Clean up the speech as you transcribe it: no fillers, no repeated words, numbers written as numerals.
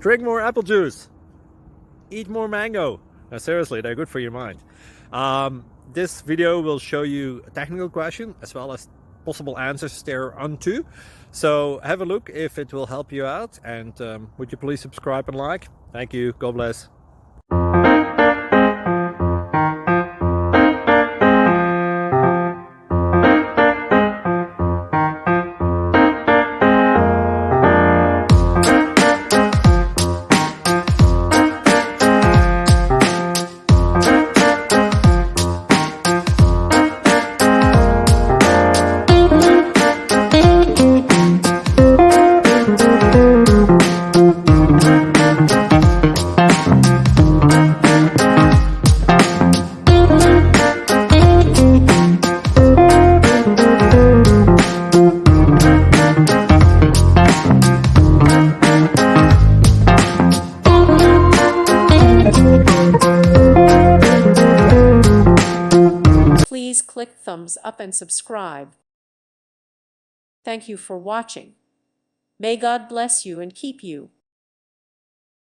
Drink more apple juice. Eat more mango. No, seriously, they're good for your mind. This video will show you a technical question as well as possible answers thereunto. So have a look if it will help you out, and would you please subscribe and like? Thank you. God bless. Please click thumbs up and subscribe. Thank you for watching. May God bless you and keep you.